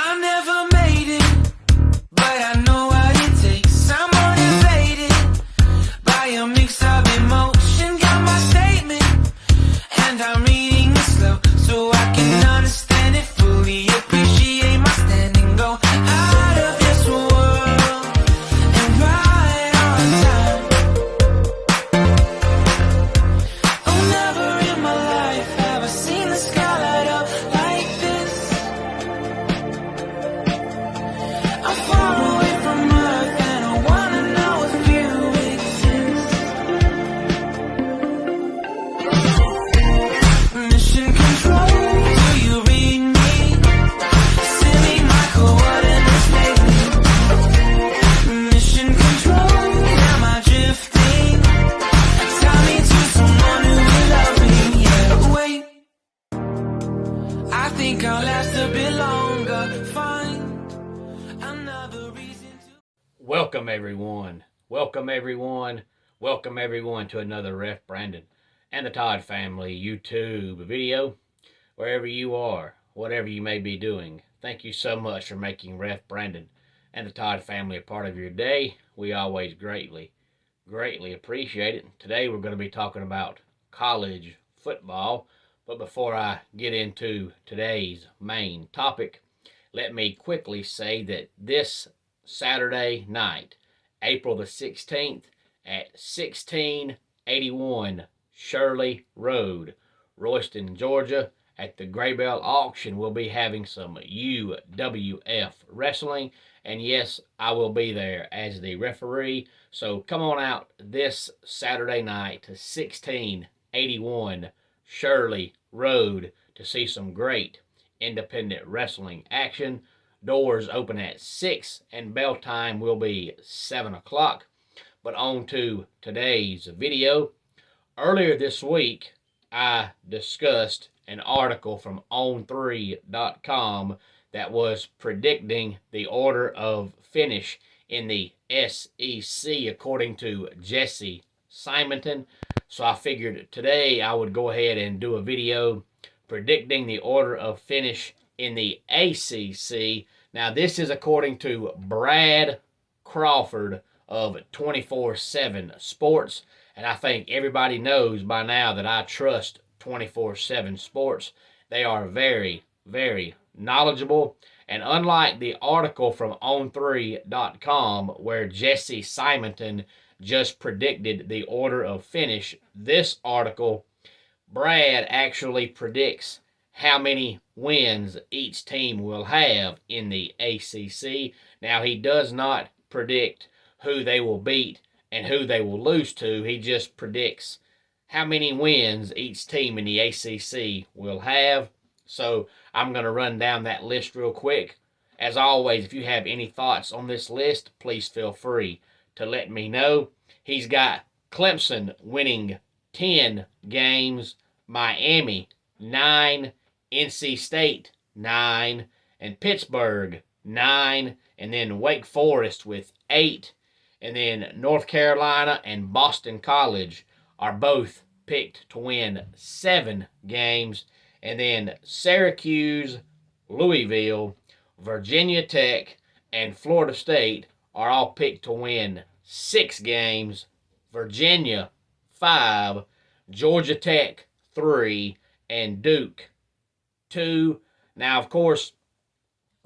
I never made it, but I know what it takes. I'm motivated by a mix of emotion. Got my statement, and I'm reading it slow so I can understand it fully. Appreciate my standing, go out of this world and right on time. Oh, never in my life have I seen the sky light up like this. I'm far away from Earth and I wanna know if you exist. Mission control, do you read me? Send me my coordinates lately. Mission control, am I drifting? Tie me to someone who will love me. Yeah, wait, I think I'll last a bit longer. Find another reason to. Welcome everyone. Welcome everyone. Welcome everyone to another Ref Brandon and the Todd family YouTube video. Wherever you are, whatever you may be doing, thank you so much for making Ref Brandon and the Todd family a part of your day. We always greatly appreciate it. Today we're going to be talking about college football. But before I get into today's main topic, let me quickly say that this Saturday night, April the 16th at 1681 Shirley Road, Royston, Georgia, at the Graybell Auction, we'll be having some UWF wrestling. And yes, I will be there as the referee. So come on out this Saturday night to 1681 Shirley Road to see some great independent wrestling action. Doors open at 6 and bell time will be 7 o'clock. But on to today's video. Earlier this week, I discussed an article from On3.com that was predicting the order of finish in the SEC according to Jesse Simonton. So I figured today I would go ahead and do a video predicting the order of finish in the ACC. Now this is according to Brad Crawford of 24/7 Sports. And I think everybody knows by now that I trust 24/7 Sports. They are very knowledgeable. And unlike the article from On3.com where Jesse Simonton just predicted the order of finish, this article, Brad actually predicts how many wins each team will have in the ACC. Now, he does not predict who they will beat and who they will lose to. He just predicts how many wins each team in the ACC will have. So I'm going to run down that list real quick. As always, if you have any thoughts on this list, please feel free to let me know. He's got Clemson winning 10 games, Miami 9, NC State 9, and Pittsburgh 9, and then Wake Forest with 8, and then North Carolina and Boston College are both picked to win 7 games, and then Syracuse, Louisville, Virginia Tech, and Florida State are all picked to win 6 games, Virginia 5, Georgia Tech 3, and Duke 2. Now, of course,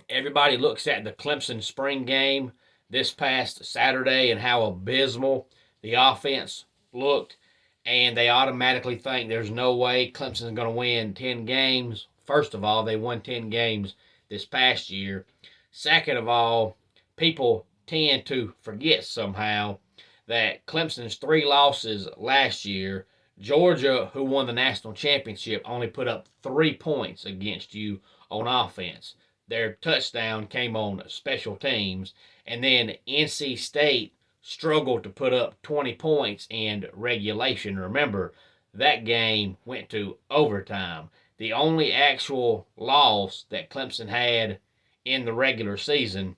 everybody looks at the Clemson spring game this past Saturday and how abysmal the offense looked, and they automatically think there's no way Clemson's going to win 10 games. First of all, they won 10 games this past year. Second of all, people tend to forget somehow that Clemson's 3 losses last year, Georgia, who won the national championship, only put up 3 points against you on offense. Their touchdown came on special teams. And then NC State struggled to put up 20 points in regulation. Remember, that game went to overtime. The only actual loss that Clemson had in the regular season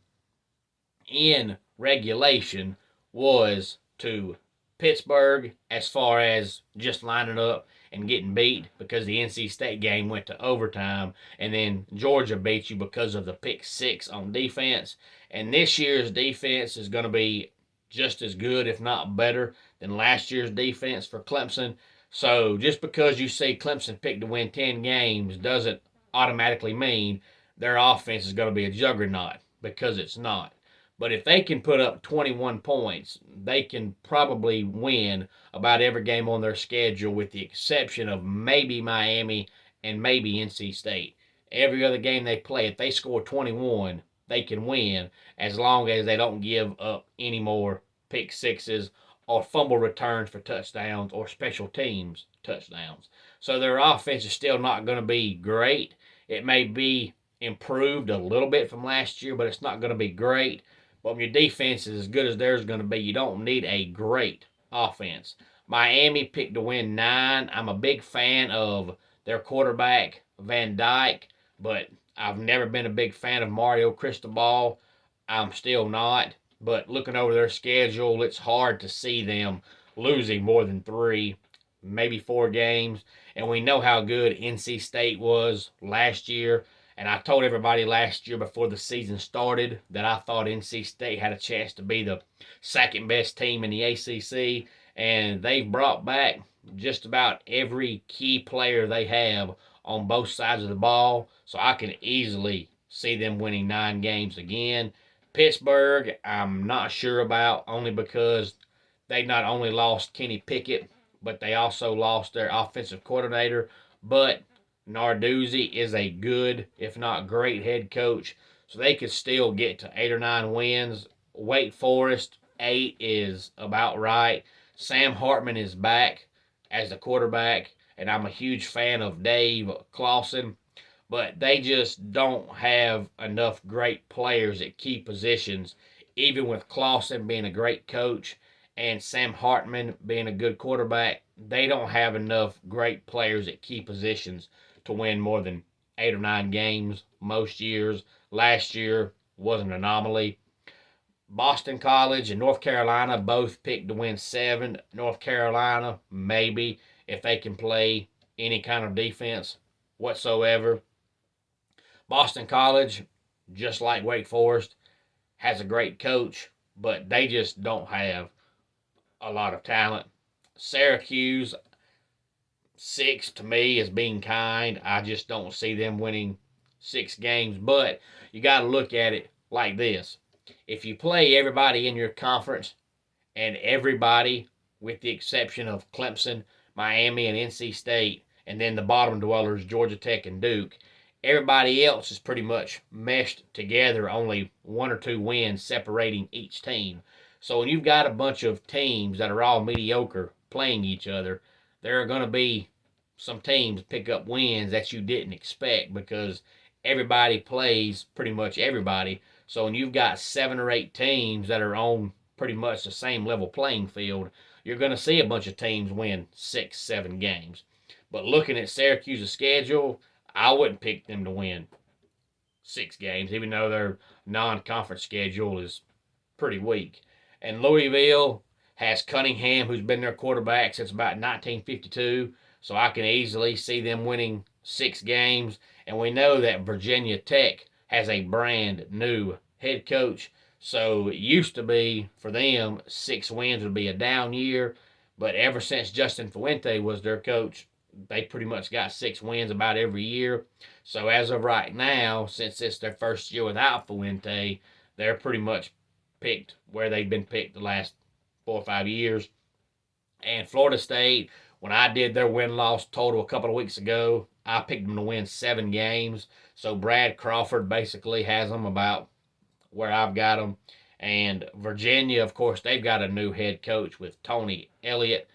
in regulation was to Pittsburgh as far as just lining up and getting beat because the NC State game went to overtime, and then Georgia beat you because of the pick six on defense. And this year's defense is going to be just as good, if not better, than last year's defense for Clemson. So just because you see Clemson picked to win 10 games doesn't automatically mean their offense is going to be a juggernaut, because it's not. But if they can put up 21 points, they can probably win about every game on their schedule, with the exception of maybe Miami and maybe NC State. Every other game they play, if they score 21, they can win, as long as they don't give up any more pick sixes or fumble returns for touchdowns or special teams touchdowns. So their offense is still not going to be great. It may be improved a little bit from last year, but it's not going to be great. But when your defense is as good as theirs is going to be, you don't need a great offense. Miami picked to win 9. I'm a big fan of their quarterback, Van Dyke, but I've never been a big fan of Mario Cristobal. I'm still not. But looking over their schedule, it's hard to see them losing more than 3, maybe 4 games. And we know how good NC State was last year. And I told everybody last year before the season started that I thought NC State had a chance to be the second best team in the ACC. And they've brought back just about every key player they have on both sides of the ball. So I can easily see them winning 9 games again. Pittsburgh, I'm not sure about, only because they not only lost Kenny Pickett, but they also lost their offensive coordinator. But Narduzzi is a good, if not great, head coach, so they could still get to 8 or 9 wins. Wake Forest, 8 is about right. Sam Hartman is back as the quarterback, and I'm a huge fan of Dave Clawson, but they just don't have enough great players at key positions, even with Clawson being a great coach and Sam Hartman being a good quarterback. They don't have enough great players at key positions to win more than 8 or 9 games most years. Last year was an anomaly. Boston College and North Carolina both picked to win 7. North Carolina, maybe, if they can play any kind of defense whatsoever. Boston College, just like Wake Forest, has a great coach, but they just don't have a lot of talent. Syracuse, 6 to me is being kind. I just don't see them winning 6 games. But you got to look at it like this. If you play everybody in your conference, and everybody, with the exception of Clemson, Miami, and NC State, and then the bottom dwellers, Georgia Tech and Duke, everybody else is pretty much meshed together, only 1 or 2 wins separating each team. So when you've got a bunch of teams that are all mediocre playing each other, there are going to be some teams pick up wins that you didn't expect, because everybody plays pretty much everybody. So when you've got 7 or 8 teams that are on pretty much the same level playing field, you're going to see a bunch of teams win 6, 7 games. But looking at Syracuse's schedule, I wouldn't pick them to win 6 games, even though their non-conference schedule is pretty weak. And Louisville has Cunningham, who's been their quarterback since about 1952, so I can easily see them winning 6 games. And we know that Virginia Tech has a brand new head coach, so it used to be for them 6 wins would be a down year, but ever since Justin Fuente was their coach, they pretty much got 6 wins about every year. So as of right now, since it's their first year without Fuente, they're pretty much picked where they've been picked the last 4 or 5 years. And Florida State, when I did their win-loss total a couple of weeks ago, I picked them to win 7 games. So Brad Crawford basically has them about where I've got them. And Virginia, of course, they've got a new head coach with Tony Elliott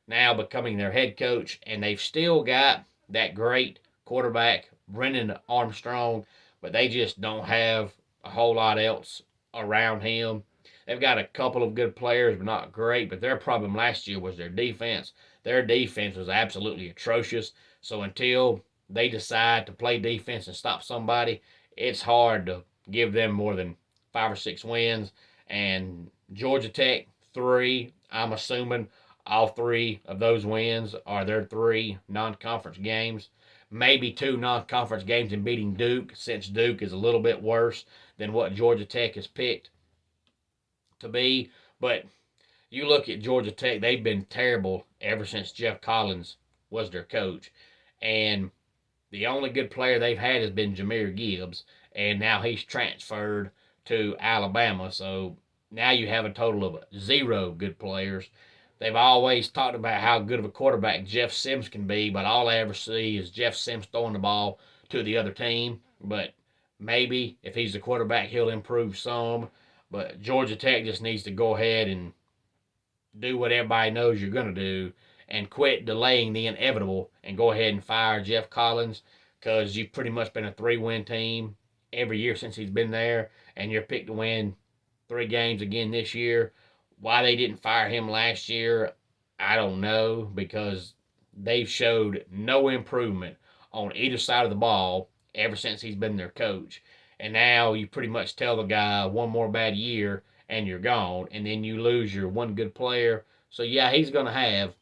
now becoming their head coach. And they've still got that great quarterback, Brendan Armstrong, but they just don't have a whole lot else around him. They've got a couple of good players, but not great. But their problem last year was their defense. Their defense was absolutely atrocious. So until they decide to play defense and stop somebody, it's hard to give them more than 5 or 6 wins. And Georgia Tech, 3, I'm assuming, All 3 of those wins are their 3 non-conference games. Maybe 2 non-conference games in beating Duke, since Duke is a little bit worse than what Georgia Tech has picked to be. But you look at Georgia Tech, they've been terrible ever since Jeff Collins was their coach. And the only good player they've had has been Jahmyr Gibbs, and now he's transferred to Alabama. So now you have a total of 0 good players. They've always talked about how good of a quarterback Jeff Sims can be, but all I ever see is Jeff Sims throwing the ball to the other team. But maybe if he's the quarterback, he'll improve some. But Georgia Tech just needs to go ahead and do what everybody knows you're going to do and quit delaying the inevitable and go ahead and fire Jeff Collins, because you've pretty much been a 3-win team every year since he's been there, and you're picked to win 3 games again this year. Why they didn't fire him last year, I don't know, because they've showed no improvement on either side of the ball ever since he's been their coach. And now you pretty much tell the guy one more bad year and you're gone, and then you lose your one good player. So yeah, he's going to have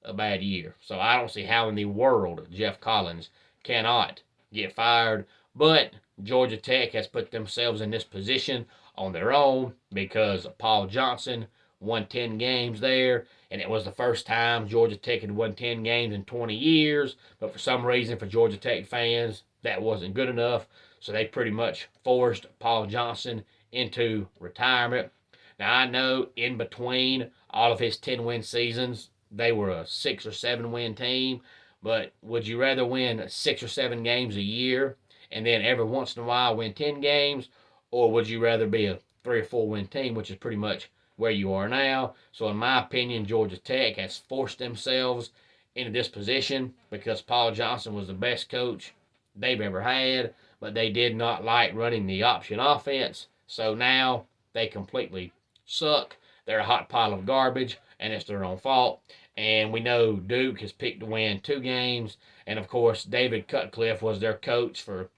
a bad year. So I don't see how in the world Jeff Collins cannot get fired. But Georgia Tech has put themselves in this position on their own because Paul Johnson won 10 games there, and it was the first time Georgia Tech had won 10 games in 20 years. But for some reason, for Georgia Tech fans, that wasn't good enough. So they pretty much forced Paul Johnson into retirement. Now, I know in between all of his 10-win seasons, they were a 6 or 7-win team. But would you rather win 6 or 7 games a year and then every once in a while win 10 games? Or would you rather be a 3 or 4-win team, which is pretty much where you are now? So in my opinion, Georgia Tech has forced themselves into this position because Paul Johnson was the best coach they've ever had, but they did not like running the option offense. So now they completely suck. They're a hot pile of garbage, and it's their own fault. And we know Duke has picked to win 2 games. And, of course, David Cutcliffe was their coach for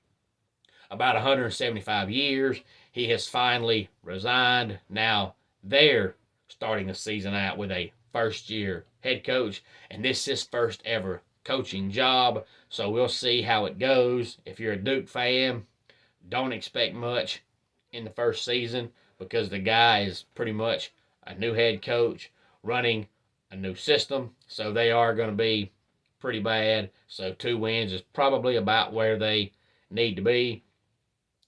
about 175 years. He has finally resigned. Now they're starting the season out with a first-year head coach, and this is his first ever coaching job. So we'll see how it goes. If you're a Duke fan, don't expect much in the first season because the guy is pretty much a new head coach running a new system. So they are going to be pretty bad. So 2 wins is probably about where they need to be.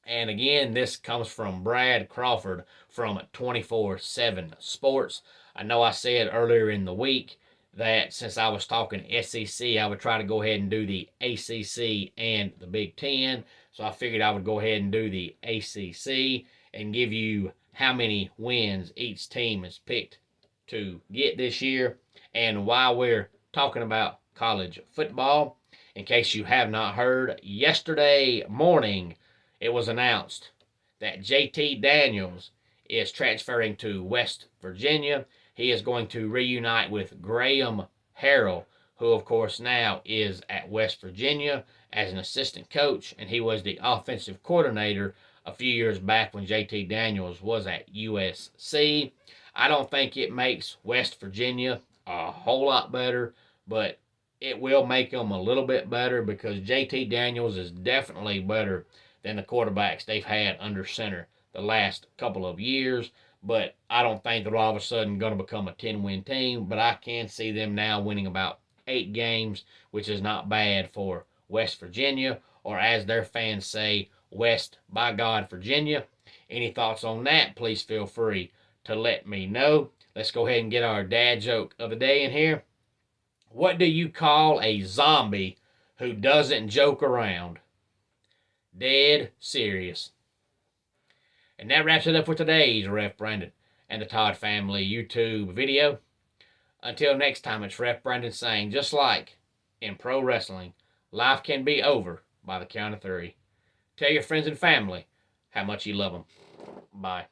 And again, this comes from Brad Crawford from 24/7 Sports. I know I said earlier in the week that since I was talking SEC, I would try to go ahead and do the ACC and the Big Ten. So I figured I would go ahead and do the ACC and give you how many wins each team has picked to get this year. And while we're talking about college football, in case you have not heard, yesterday morning it was announced that JT Daniels is transferring to West Virginia. He is going to reunite with Graham Harrell, who of course now is at West Virginia as an assistant coach, and he was the offensive coordinator a few years back when JT Daniels was at USC. I don't think it makes West Virginia a whole lot better, but it will make them a little bit better because JT Daniels is definitely better than the quarterbacks they've had under center the last couple of years. But I don't think they're all of a sudden going to become a 10-win team, but I can see them now winning about 8 games, which is not bad for West Virginia, or as their fans say, West by God Virginia. Any thoughts on that, please feel free to let me know. Let's go ahead and get our dad joke of the day in here. What do you call a zombie who doesn't joke around? Dead serious. And that wraps it up for today's Ref Brandon and the Todd Family YouTube video. Until next time, it's Ref Brandon saying, just like in pro wrestling, life can be over by the count of 3. Tell your friends and family how much you love them. Bye.